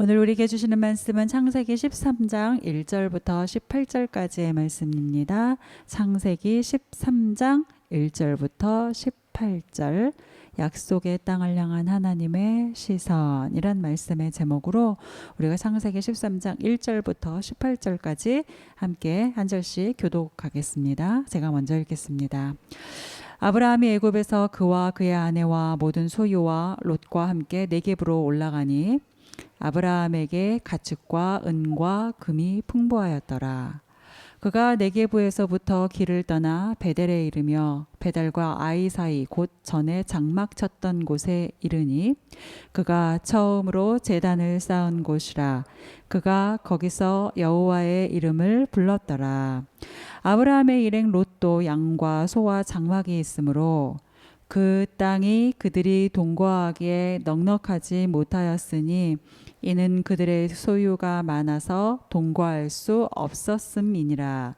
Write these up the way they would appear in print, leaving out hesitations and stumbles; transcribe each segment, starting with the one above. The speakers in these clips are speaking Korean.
오늘 우리에게 주시는 말씀은 창세기 13장 1절부터 18절까지의 말씀입니다. 창세기 13장 1절부터 18절 약속의 땅을 향한 하나님의 시선이란 말씀의 제목으로 우리가 창세기 13장 1절부터 18절까지 함께 한 절씩 교독하겠습니다. 제가 먼저 읽겠습니다. 아브라함이 애굽에서 그와 그의 아내와 모든 소유와 롯과 함께 네겝으로 올라가니 아브라함에게 가축과 은과 금이 풍부하였더라. 그가 네겝에서부터 길을 떠나 베델에 이르며 베델과 아이 사이 곧 전에 장막 쳤던 곳에 이르니 그가 처음으로 제단을 쌓은 곳이라. 그가 거기서 여호와의 이름을 불렀더라. 아브라함의 일행 롯도 양과 소와 장막이 있으므로 그 땅이 그들이 동거하기에 넉넉하지 못하였으니 이는 그들의 소유가 많아서 동거할 수 없었음이니라.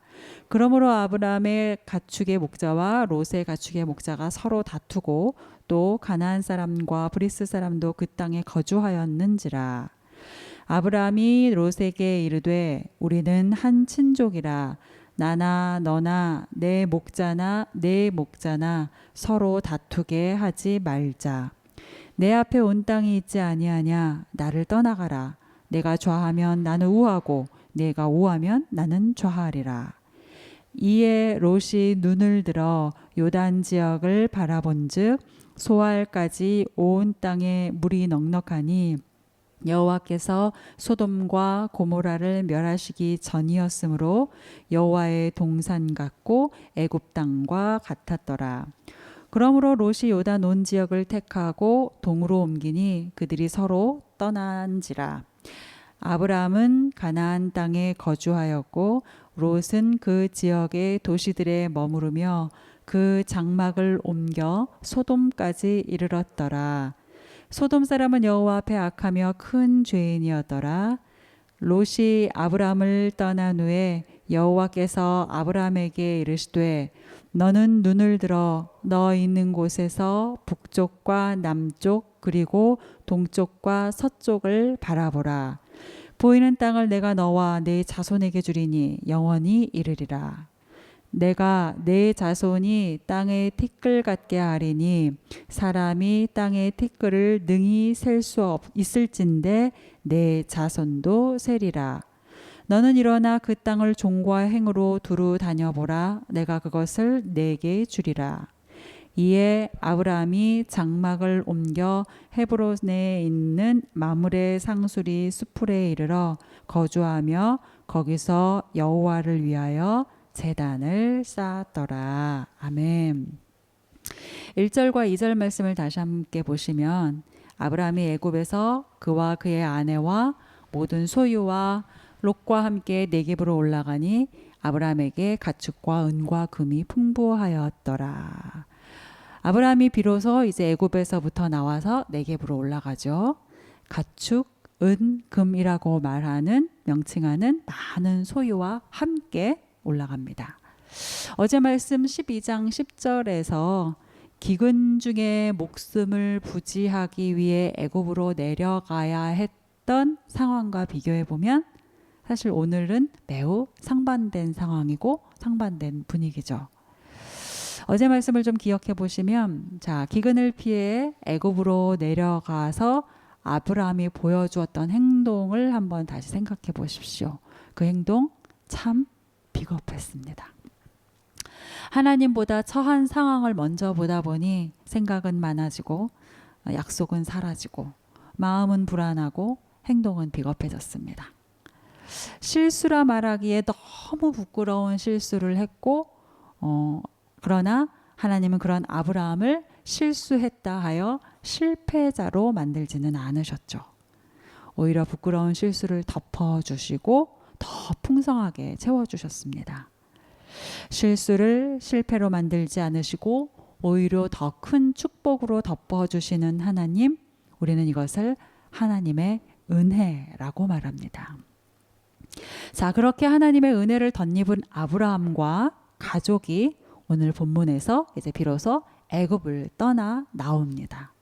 그러므로 아브라함의 가축의 목자와 롯의 가축의 목자가 서로 다투고 또 가나안 사람과 브리스 사람도 그 땅에 거주하였는지라. 아브라함이 롯에게 이르되 우리는 한 친족이라. 나나 너나 내 목자나 내 목자나 서로 다투게 하지 말자. 내 앞에 온 땅이 있지 아니하냐. 나를 떠나가라. 내가 좌하면 나는 우하고 내가 우하면 나는 좌하리라. 이에 롯이 눈을 들어 요단 지역을 바라본즉 소알까지 온 땅에 물이 넉넉하니 여호와께서 소돔과 고모라를 멸하시기 전이었으므로 여호와의 동산 같고 애굽 땅과 같았더라. 그러므로 롯이 요단 온 지역을 택하고 동으로 옮기니 그들이 서로 떠난지라. 아브라함은 가나안 땅에 거주하였고 롯은 그 지역의 도시들에 머무르며 그 장막을 옮겨 소돔까지 이르렀더라. 소돔 사람은 여호와 앞에 악하며 큰 죄인이었더라. 롯이 아브라함을 떠난 후에 여호와께서 아브라함에게 이르시되 너는 눈을 들어 너 있는 곳에서 북쪽과 남쪽 그리고 동쪽과 서쪽을 바라보라. 보이는 땅을 내가 너와 네 자손에게 주리니 영원히 이르리라. 내가 내 자손이 땅의 티끌 같게 하리니 사람이 땅의 티끌을 능히 셀 수 있을진데 내 자손도 세리라. 너는 일어나 그 땅을 종과 행으로 두루 다녀보라. 내가 그것을 내게 주리라. 이에 아브라함이 장막을 옮겨 헤브론에 있는 마므레 상수리 수풀에 이르러 거주하며 거기서 여호와를 위하여 제단을 쌓았더라. 아멘. 1절과 2절 말씀을 다시 함께 보시면 아브라함이 애굽에서 그와 그의 아내와 모든 소유와 롯과 함께 네겝으로 올라가니 아브라함에게 가축과 은과 금이 풍부하였더라. 아브라함이 비로소 이제 애굽에서부터 나와서 네겝으로 올라가죠. 가축, 은, 금이라고 말하는 명칭하는 많은 소유와 함께 올라갑니다. 어제 말씀 12장 10절에서 기근 중에 목숨을 부지하기 위해 애굽으로 내려가야 했던 상황과 비교해 보면 사실 오늘은 매우 상반된 상황이고 상반된 분위기죠. 어제 말씀을 좀 기억해 보시면 자, 기근을 피해 애굽으로 내려가서 아브라함이 보여주었던 행동을 한번 다시 생각해 보십시오. 그 행동 참 비겁했습니다. 하나님보다 처한 상황을 먼저 보다 보니 생각은 많아지고 약속은 사라지고 마음은 불안하고 행동은 비겁해졌습니다. 실수라 말하기에 너무 부끄러운 실수를 했고 그러나 하나님은 그런 아브라함을 실수했다 하여 실패자로 만들지는 않으셨죠. 오히려 부끄러운 실수를 덮어주시고 더 풍성하게 채워주셨습니다. 실수를 실패로 만들지 않으시고 오히려 더 큰 축복으로 덮어주시는 하나님, 우리는 이것을 하나님의 은혜라고 말합니다. 자, 그렇게 하나님의 은혜를 덧입은 아브라함과 가족이 오늘 본문에서 이제 비로소 애굽을 떠나 나옵니다.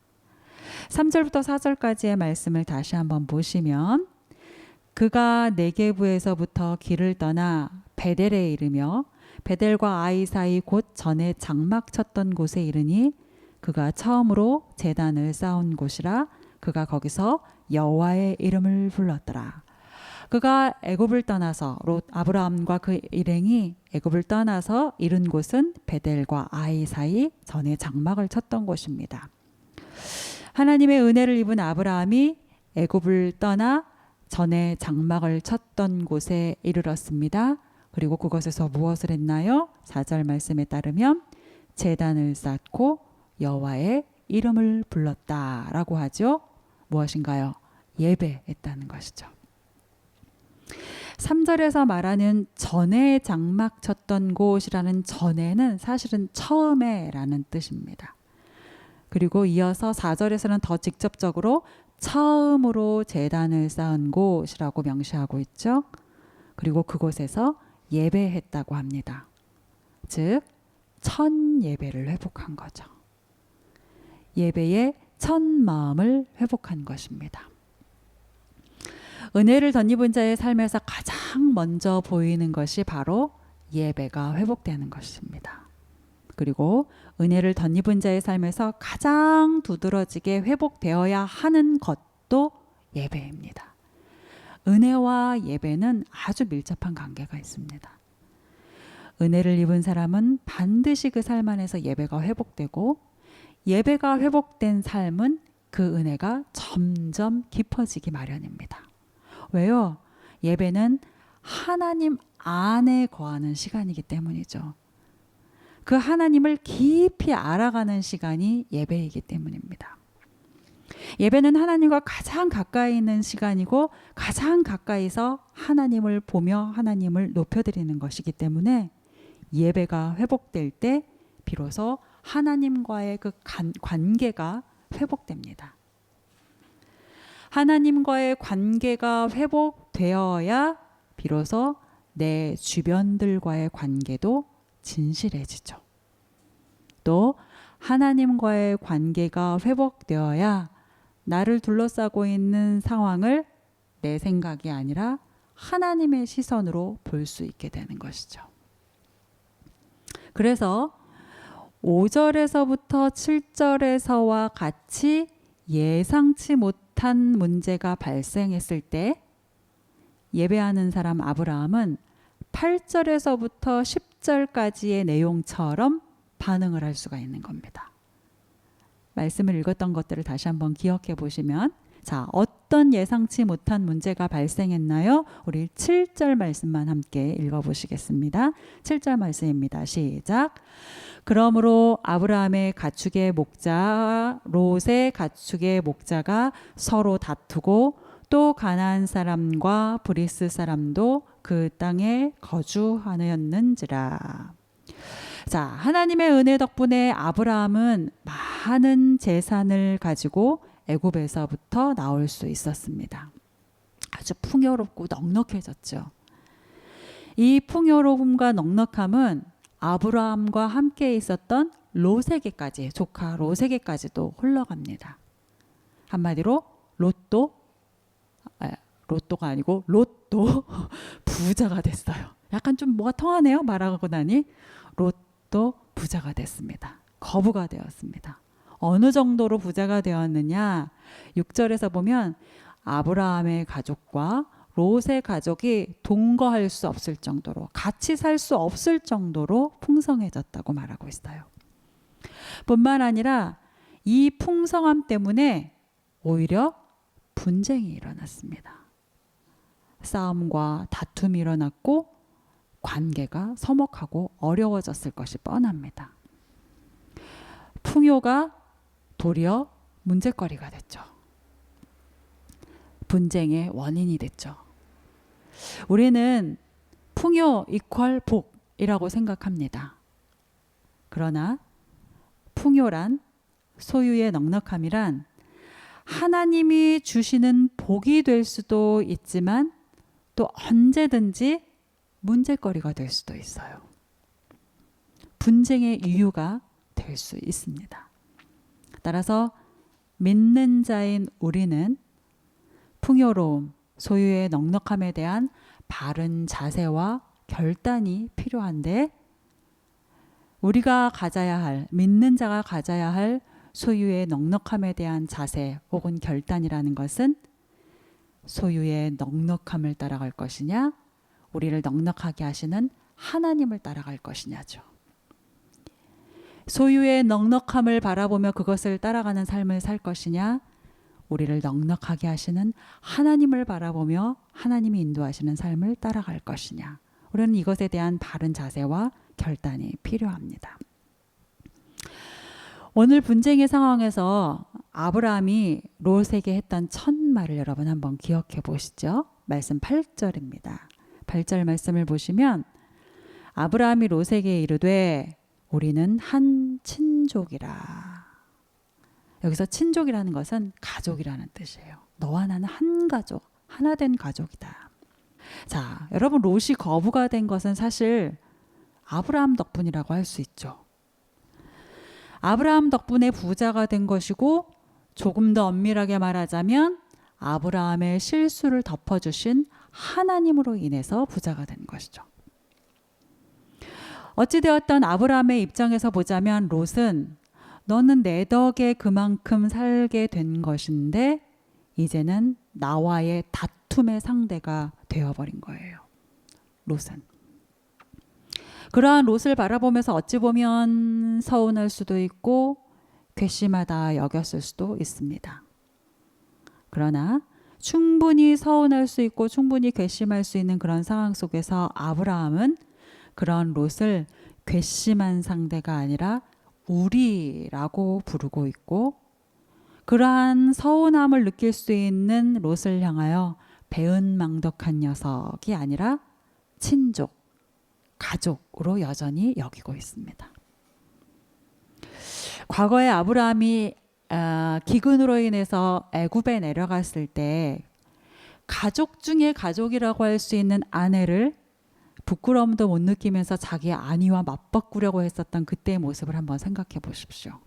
3절부터 4절까지의 말씀을 다시 한번 보시면 그가 네게부에서부터 길을 떠나 베델에 이르며 베델과 아이 사이 곧 전에 장막 쳤던 곳에 이르니 그가 처음으로 제단을 쌓은 곳이라. 그가 거기서 여호와의 이름을 불렀더라. 그가 애굽을 떠나서 롯 아브라함과 그 일행이 애굽을 떠나서 이른 곳은 베델과 아이 사이 전에 장막을 쳤던 곳입니다. 하나님의 은혜를 입은 아브라함이 애굽을 떠나 전에 장막을 쳤던 곳에 이르렀습니다. 그리고 그것에서 무엇을 했나요? 4절 말씀에 따르면 제단을 쌓고 여호와의 이름을 불렀다라고 하죠. 무엇인가요? 예배했다는 것이죠. 3절에서 말하는 전에 장막 쳤던 곳이라는 전에는 사실은 처음에라는 뜻입니다. 그리고 이어서 4절에서는 더 직접적으로 처음으로 제단을 쌓은 곳이라고 명시하고 있죠. 그리고 그곳에서 예배했다고 합니다. 즉, 첫 예배를 회복한 거죠. 예배의 첫 마음을 회복한 것입니다. 은혜를 덧입은 자의 삶에서 가장 먼저 보이는 것이 바로 예배가 회복되는 것입니다. 그리고 은혜를 덧입은 자의 삶에서 가장 두드러지게 회복되어야 하는 것도 예배입니다. 은혜와 예배는 아주 밀접한 관계가 있습니다. 은혜를 입은 사람은 반드시 그 삶 안에서 예배가 회복되고, 예배가 회복된 삶은 그 은혜가 점점 깊어지기 마련입니다. 왜요? 예배는 하나님 안에 거하는 시간이기 때문이죠. 그 하나님을 깊이 알아가는 시간이 예배이기 때문입니다. 예배는 하나님과 가장 가까이 있는 시간이고, 가장 가까이서 하나님을 보며 하나님을 높여드리는 것이기 때문에 예배가 회복될 때 비로소 하나님과의 그 관계가 회복됩니다. 하나님과의 관계가 회복되어야 비로소 내 주변들과의 관계도 진실해지죠. 또 하나님과의 관계가 회복되어야 나를 둘러싸고 있는 상황을 내 생각이 아니라 하나님의 시선으로 볼 수 있게 되는 것이죠. 그래서 5절에서부터 7절에서와 같이 예상치 못한 문제가 발생했을 때 예배하는 사람 아브라함은 8절에서부터 10절까지의 내용처럼 반응을 할 수가 있는 겁니다. 말씀을 읽었던 것들을 다시 한번 기억해 보시면, 자, 어떤 예상치 못한 문제가 발생했나요? 우리 7절 말씀만 함께 읽어보시겠습니다. 7절 말씀입니다. 시작. 그러므로 아브라함의 가축의 목자 롯의 가축의 목자가 서로 다투고, 또 가나안 사람과 브리스 사람도 그 땅에 거주하였는지라. 자, 하나님의 은혜 덕분에 아브라함은 많은 재산을 가지고 애굽에서부터 나올 수 있었습니다. 아주 풍요롭고 넉넉해졌죠. 이 풍요로움과 넉넉함은 아브라함과 함께 있었던 롯에게까지, 조카 롯에게까지도 흘러갑니다. 한마디로 롯도가 아니고 롯도 부자가 됐어요. 약간 좀 뭐가 통하네요. 말하고 나니 롯도 부자가 됐습니다. 거부가 되었습니다. 어느 정도로 부자가 되었느냐? 6절에서 보면 아브라함의 가족과 롯의 가족이 동거할 수 없을 정도로, 같이 살 수 없을 정도로 풍성해졌다고 말하고 있어요. 뿐만 아니라 이 풍성함 때문에 오히려 분쟁이 일어났습니다. 싸움과 다툼이 일어났고 관계가 서먹하고 어려워졌을 것이 뻔합니다. 풍요가 도리어 문제거리가 됐죠. 분쟁의 원인이 됐죠. 우리는 풍요 이퀄 복이라고 생각합니다. 그러나 풍요란, 소유의 넉넉함이란 하나님이 주시는 복이 될 수도 있지만 또 언제든지 문제거리가 될 수도 있어요. 분쟁의 이유가 될 수 있습니다. 따라서 믿는 자인 우리는 풍요로움, 소유의 넉넉함에 대한 바른 자세와 결단이 필요한데 우리가 가져야 할, 믿는 자가 가져야 할 소유의 넉넉함에 대한 자세 혹은 결단이라는 것은 소유의 넉넉함을 따라갈 것이냐, 우리를 넉넉하게 하시는 하나님을 따라갈 것이냐죠. 소유의 넉넉함을 바라보며 그것을 따라가는 삶을 살 것이냐, 우리를 넉넉하게 하시는 하나님을 바라보며 하나님이 인도하시는 삶을 따라갈 것이냐. 우리는 이것에 대한 바른 자세와 결단이 필요합니다. 오늘 분쟁의 상황에서 아브라함이 롯에게 했던 첫 말을 여러분 한번 기억해 보시죠. 말씀 8절입니다. 8절 말씀을 보시면 아브라함이 롯에게 이르되 우리는 한 친족이라. 여기서 친족이라는 것은 가족이라는 뜻이에요. 너와 나는 한 가족, 하나 된 가족이다. 자, 여러분 롯이 거부가 된 것은 사실 아브라함 덕분이라고 할 수 있죠. 아브라함 덕분에 부자가 된 것이고 조금 더 엄밀하게 말하자면 아브라함의 실수를 덮어주신 하나님으로 인해서 부자가 된 것이죠. 어찌되었던 아브라함의 입장에서 보자면 롯은 너는 내 덕에 그만큼 살게 된 것인데 이제는 나와의 다툼의 상대가 되어버린 거예요. 롯은. 그러한 롯을 바라보면서 어찌 보면 서운할 수도 있고 괘씸하다 여겼을 수도 있습니다. 그러나 충분히 서운할 수 있고 충분히 괘씸할 수 있는 그런 상황 속에서 아브라함은 그런 롯을 괘씸한 상대가 아니라 우리라고 부르고 있고 그러한 서운함을 느낄 수 있는 롯을 향하여 배은망덕한 녀석이 아니라 친족, 가족으로 여전히 여기고 있습니다. 과거에 아브라함이 기근으로 인해서 애굽에 내려갔을 때 가족 중에 가족이라고 할 수 있는 아내를 부끄러움도 못 느끼면서 자기 안위와 맞바꾸려고 했었던 그때의 모습을 한번 생각해 보십시오.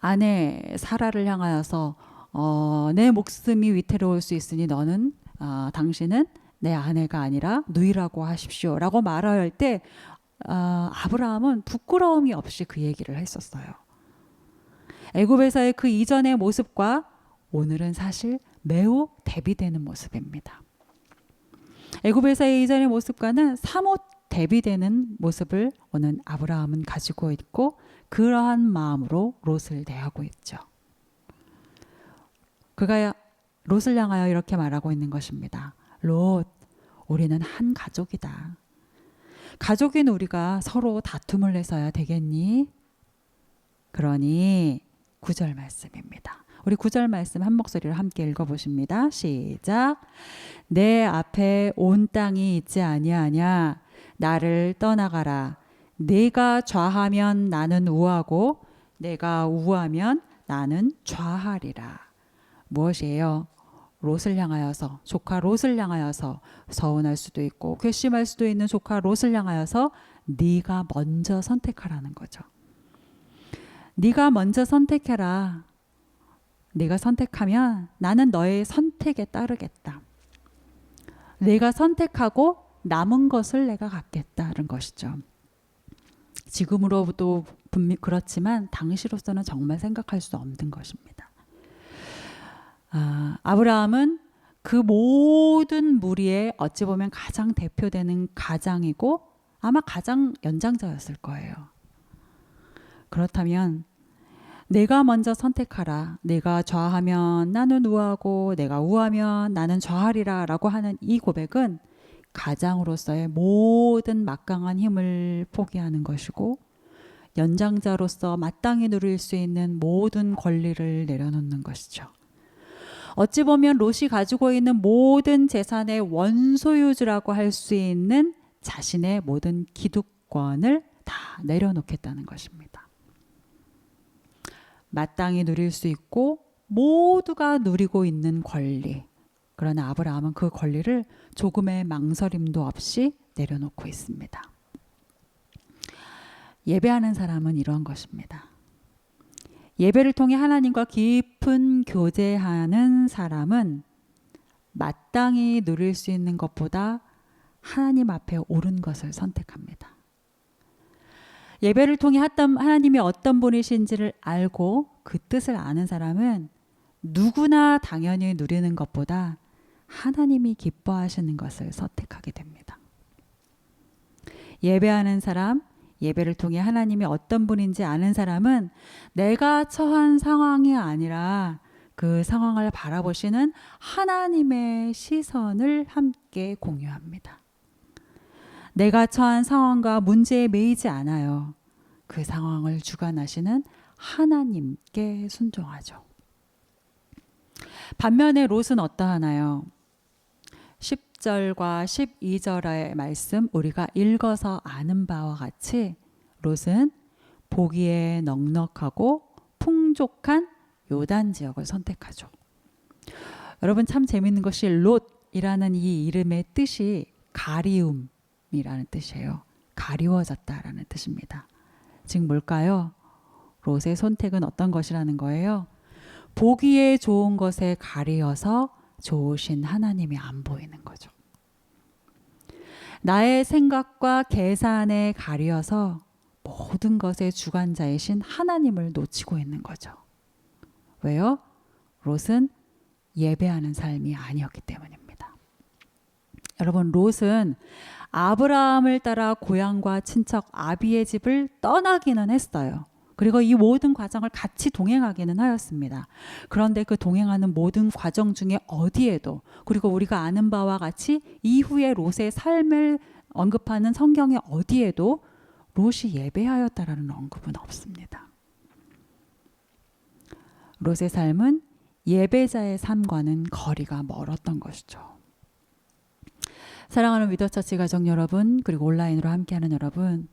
아내 사라를 향하여서 내 목숨이 위태로울 수 있으니 너는 당신은 내 아내가 아니라 누이라고 하십시오 라고 말할 때 아브라함은 부끄러움이 없이 그 얘기를 했었어요. 애굽에서의 그 이전의 모습과 오늘은 사실 매우 대비되는 모습입니다. 애굽에서의 이전의 모습과는 사뭇 대비되는 모습을 오늘 아브라함은 가지고 있고 그러한 마음으로 롯을 대하고 있죠. 그가 롯을 향하여 이렇게 말하고 있는 것입니다. 롯, 우리는 한 가족이다. 가족인 우리가 서로 다툼을 해서야 되겠니? 그러니 9절 말씀입니다. 우리 9절 말씀 한 목소리로 함께 읽어보십니다. 시작. 내 앞에 온 땅이 있지 아니하냐. 나를 떠나가라. 네가 좌하면 나는 우하고 내가 우하면 나는 좌하리라. 무엇이에요? 롯을 향하여서, 조카 롯을 향하여서 서운할 수도 있고 괘씸할 수도 있는 조카 롯을 향하여서 네가 먼저 선택하라는 거죠. 네가 먼저 선택해라. 네가 선택하면 나는 너의 선택에 따르겠다. 내가 선택하고 남은 것을 내가 갖겠다는 것이죠. 지금으로도 분명 그렇지만 당시로서는 정말 생각할 수 없는 것입니다. 아브라함은 그 모든 무리의 어찌 보면 가장 대표되는 가장이고 아마 가장 연장자였을 거예요. 그렇다면 내가 먼저 선택하라. 내가 좌하면 나는 우하고 내가 우하면 나는 좌하리라 라고 하는 이 고백은 가장으로서의 모든 막강한 힘을 포기하는 것이고 연장자로서 마땅히 누릴 수 있는 모든 권리를 내려놓는 것이죠. 어찌 보면 롯이 가지고 있는 모든 재산의 원소유주라고 할 수 있는 자신의 모든 기득권을 다 내려놓겠다는 것입니다. 마땅히 누릴 수 있고 모두가 누리고 있는 권리. 그러나 아브라함은 그 권리를 조금의 망설임도 없이 내려놓고 있습니다. 예배하는 사람은 이런 것입니다. 예배를 통해 하나님과 깊은 교제하는 사람은 마땅히 누릴 수 있는 것보다 하나님 앞에 옳은 것을 선택합니다. 예배를 통해 하나님이 어떤 분이신지를 알고 그 뜻을 아는 사람은 누구나 당연히 누리는 것보다 하나님이 기뻐하시는 것을 선택하게 됩니다. 예배하는 사람, 예배를 통해 하나님이 어떤 분인지 아는 사람은 내가 처한 상황이 아니라 그 상황을 바라보시는 하나님의 시선을 함께 공유합니다. 내가 처한 상황과 문제에 매이지 않아요. 그 상황을 주관하시는 하나님께 순종하죠. 반면에 롯은 어떠하나요? 10절과 12절의 말씀 우리가 읽어서 아는 바와 같이 롯은 보기에 넉넉하고 풍족한 요단 지역을 선택하죠. 여러분 참 재밌는 것이 롯이라는 이 이름의 뜻이 가리움이라는 뜻이에요. 가리워졌다라는 뜻입니다. 즉 뭘까요? 롯의 선택은 어떤 것이라는 거예요? 보기에 좋은 것에 가리어서 좋으신 하나님이 안 보이는 거죠. 나의 생각과 계산에 가리어서 모든 것의 주관자이신 하나님을 놓치고 있는 거죠. 왜요? 롯은 예배하는 삶이 아니었기 때문입니다. 여러분 롯은 아브라함을 따라 고향과 친척 아비의 집을 떠나기는 했어요. 그리고 이 모든 과정을 같이 동행하기는 하였습니다. 그런데 그 동행하는 모든 과정 중에 어디에도 그리고 우리가 아는 바와 같이 이후에 롯의 삶을 언급하는 성경의 어디에도 롯이 예배하였다라는 언급은 없습니다. 롯의 삶은 예배자의 삶과는 거리가 멀었던 것이죠. 사랑하는 위더처치 가족 여러분, 그리고 온라인으로 함께하는 여러분,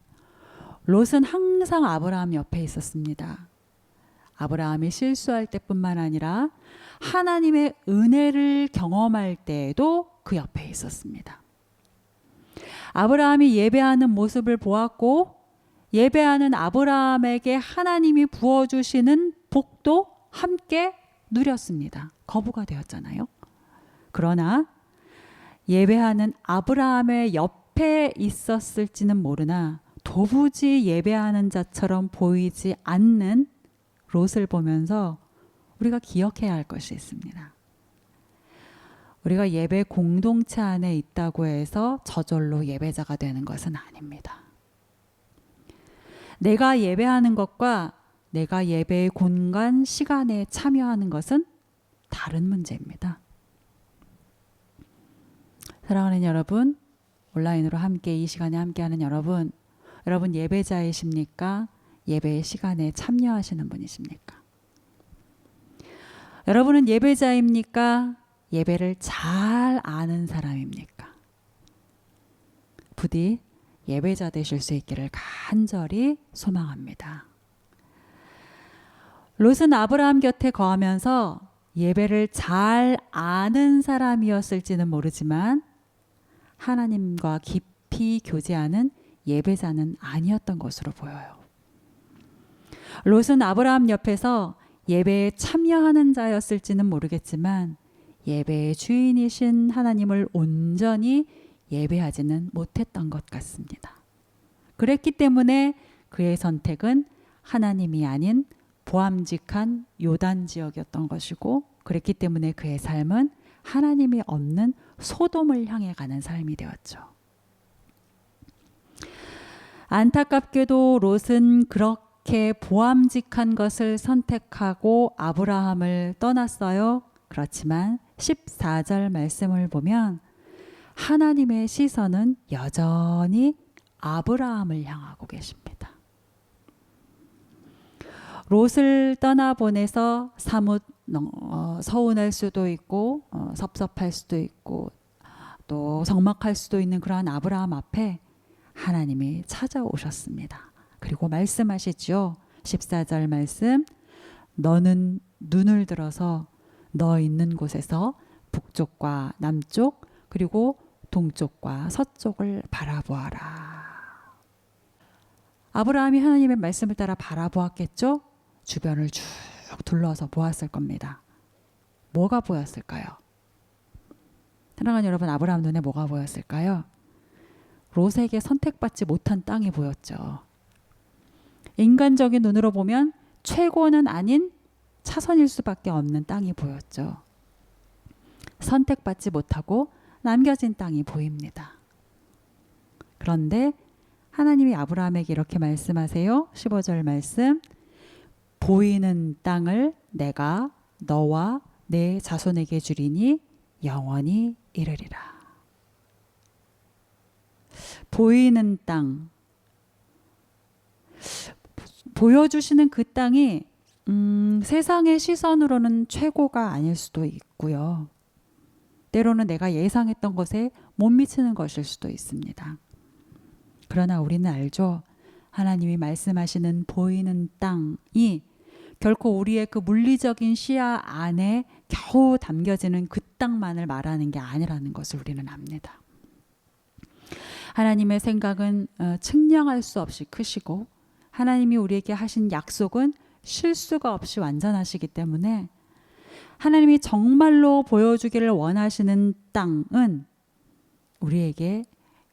롯은 항상 아브라함 옆에 있었습니다. 아브라함이 실수할 때뿐만 아니라 하나님의 은혜를 경험할 때에도 그 옆에 있었습니다. 아브라함이 예배하는 모습을 보았고 예배하는 아브라함에게 하나님이 부어주시는 복도 함께 누렸습니다. 거부가 되었잖아요. 그러나 예배하는 아브라함의 옆에 있었을지는 모르나 도무지 예배하는 자처럼 보이지 않는 롯을 보면서 우리가 기억해야 할 것이 있습니다. 우리가 예배 공동체 안에 있다고 해서 저절로 예배자가 되는 것은 아닙니다. 내가 예배하는 것과 내가 예배의 공간, 시간에 참여하는 것은 다른 문제입니다. 사랑하는 여러분, 온라인으로 함께 이 시간에 함께하는 여러분 예배자이십니까? 예배의 시간에 참여하시는 분이십니까? 여러분은 예배자입니까? 예배를 잘 아는 사람입니까? 부디 예배자 되실 수 있기를 간절히 소망합니다. 롯은 아브라함 곁에 거하면서 예배를 잘 아는 사람이었을지는 모르지만 하나님과 깊이 교제하는 예배자는 아니었던 것으로 보여요. 롯은 아브라함 옆에서 예배에 참여하는 자였을지는 모르겠지만 예배의 주인이신 하나님을 온전히 예배하지는 못했던 것 같습니다. 그랬기 때문에 그의 선택은 하나님이 아닌 보암직한 요단 지역이었던 것이고 그랬기 때문에 그의 삶은 하나님이 없는 소돔을 향해 가는 삶이 되었죠. 안타깝게도 롯은 그렇게 보암직한 것을 선택하고 아브라함을 떠났어요. 그렇지만 14절 말씀을 보면 하나님의 시선은 여전히 아브라함을 향하고 계십니다. 롯을 떠나보내서 사뭇 서운할 수도 있고 섭섭할 수도 있고 또 적막할 수도 있는 그러한 아브라함 앞에 하나님이 찾아오셨습니다. 그리고 말씀하시죠. 14절 말씀, 너는 눈을 들어서 너 있는 곳에서 북쪽과 남쪽 그리고 동쪽과 서쪽을 바라보아라. 아브라함이 하나님의 말씀을 따라 바라보았겠죠? 주변을 쭉 둘러서 보았을 겁니다. 뭐가 보였을까요? 사랑하는 여러분, 아브라함 눈에 뭐가 보였을까요? 롯에게 선택받지 못한 땅이 보였죠. 인간적인 눈으로 보면 최고는 아닌 차선일 수밖에 없는 땅이 보였죠. 선택받지 못하고 남겨진 땅이 보입니다. 그런데 하나님이 아브라함에게 이렇게 말씀하세요. 15절 말씀. 보이는 땅을 내가 너와 내 자손에게 주리니 영원히 이르리라. 보이는 땅. 보여주시는 그 땅이 세상의 시선으로는 최고가 아닐 수도 있고요. 때로는 내가 예상했던 것에 못 미치는 것일 수도 있습니다. 그러나 우리는 알죠. 하나님이 말씀하시는 보이는 땅이 결코 우리의 그 물리적인 시야 안에 겨우 담겨지는 그 땅만을 말하는 게 아니라는 것을 우리는 압니다. 하나님의 생각은 측량할 수 없이 크시고 하나님이 우리에게 하신 약속은 실수가 없이 완전하시기 때문에 하나님이 정말로 보여주기를 원하시는 땅은 우리에게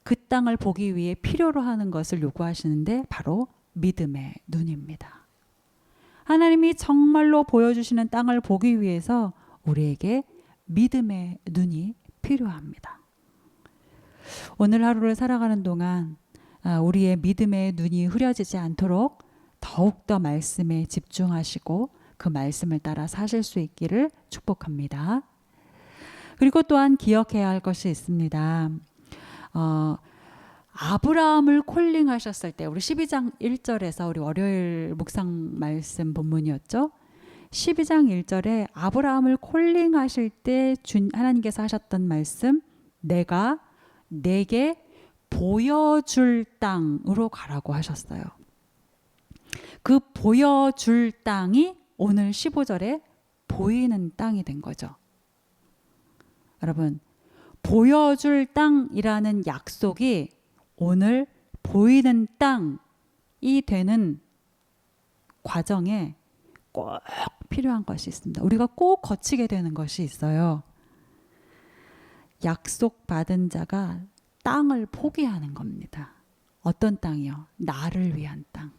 그 땅을 보기 위해 필요로 하는 것을 요구하시는데 바로 믿음의 눈입니다. 하나님이 정말로 보여주시는 땅을 보기 위해서 우리에게 믿음의 눈이 필요합니다. 오늘 하루를 살아가는 동안 우리의 믿음의 눈이 흐려지지 않도록 더욱더 말씀에 집중하시고 그 말씀을 따라 사실 수 있기를 축복합니다. 그리고 또한 기억해야 할 것이 있습니다. 아브라함을 콜링하셨을 때 우리 12장 1절에서 우리 월요일 묵상 말씀 본문이었죠. 12장 1절에 아브라함을 콜링하실 때 하나님께서 하셨던 말씀, 내가 내게 보여줄 땅으로 가라고 하셨어요. 그 보여줄 땅이 오늘 15절에 보이는 땅이 된 거죠. 여러분, 보여줄 땅이라는 약속이 오늘 보이는 땅이 되는 과정에 꼭 필요한 것이 있습니다. 우리가 꼭 거치게 되는 것이 있어요. 약속받은 자가 땅을 포기하는 겁니다. 어떤 땅이요? 나를 위한 땅.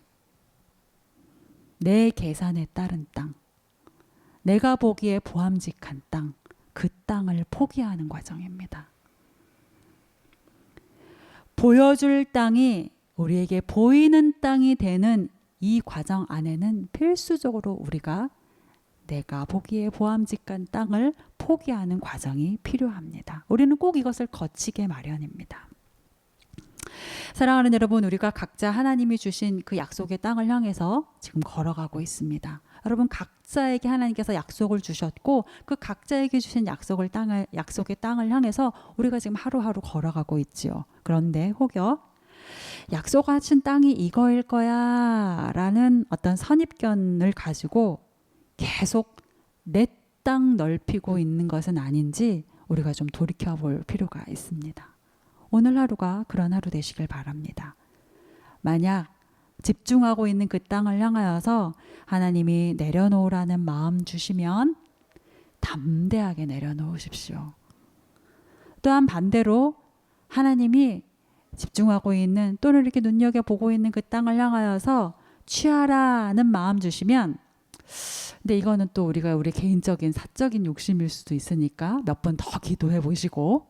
내 계산에 따른 땅. 내가 보기에 보암직한 땅. 그 땅을 포기하는 과정입니다. 보여줄 땅이 우리에게 보이는 땅이 되는 이 과정 안에는 필수적으로 우리가 내가 보기에 보암직한 땅을 포기하는 과정이 필요합니다. 우리는 꼭 이것을 거치게 마련입니다. 사랑하는 여러분, 우리가 각자 하나님이 주신 그 약속의 땅을 향해서 지금 걸어가고 있습니다. 여러분, 각자에게 하나님께서 약속을 주셨고 그 각자에게 주신 약속의 땅을 향해서 우리가 지금 하루하루 걸어가고 있지요. 그런데 혹여 약속하신 땅이 이거일 거야 라는 어떤 선입견을 가지고 계속 내 땅 넓히고 있는 것은 아닌지 우리가 좀 돌이켜볼 필요가 있습니다. 오늘 하루가 그런 하루 되시길 바랍니다. 만약 집중하고 있는 그 땅을 향하여서 하나님이 내려놓으라는 마음 주시면 담대하게 내려놓으십시오. 또한 반대로 하나님이 집중하고 있는 또는 이렇게 눈여겨보고 있는 그 땅을 향하여서 취하라는 마음 주시면, 근데 이거는 또 우리가 우리 개인적인 사적인 욕심일 수도 있으니까 몇 번 더 기도해 보시고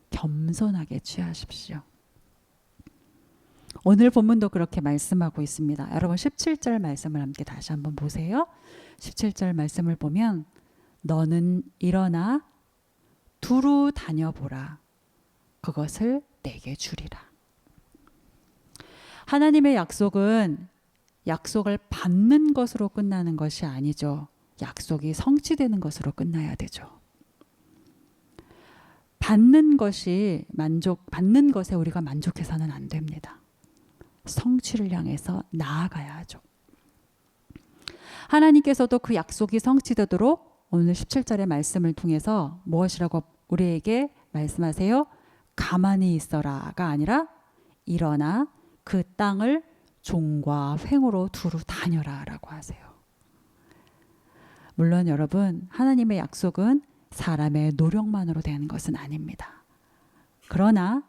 겸손하게 취하십시오. 오늘 본문도 그렇게 말씀하고 있습니다. 여러분 17절 말씀을 함께 다시 한번 보세요. 17절 말씀을 보면 너는 일어나 두루 다녀보라. 그것을 내게 주리라. 하나님의 약속은 약속을 받는 것으로 끝나는 것이 아니죠. 약속이 성취되는 것으로 끝나야 되죠. 받는 것에 우리가 만족해서는 안 됩니다. 성취를 향해서 나아가야 하죠. 하나님께서도 그 약속이 성취되도록 오늘 17절의 말씀을 통해서 무엇이라고 우리에게 말씀하세요? 가만히 있어라가 아니라 일어나 그 땅을 종과 횡으로 두루 다녀라 라고 하세요. 물론 여러분, 하나님의 약속은 사람의 노력만으로 되는 것은 아닙니다. 그러나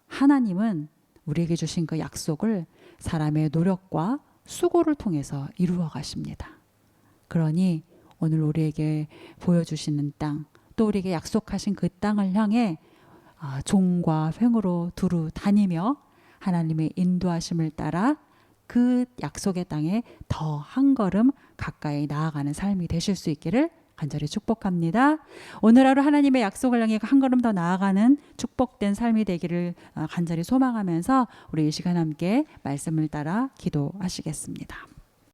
하나님은 우리에게 주신 그 약속을 사람의 노력과 수고를 통해서 이루어 가십니다. 그러니 오늘 우리에게 보여주시는 땅, 또 우리에게 약속하신 그 땅을 향해 종과 횡으로 두루 다니며 하나님의 인도하심을 따라 그 약속의 땅에 더 한 걸음 가까이 나아가는 삶이 되실 수 있기를 간절히 축복합니다. 오늘 하루 하나님의 약속을 향해 한 걸음 더 나아가는 축복된 삶이 되기를 간절히 소망하면서 우리 이 시간 함께 말씀을 따라 기도하시겠습니다.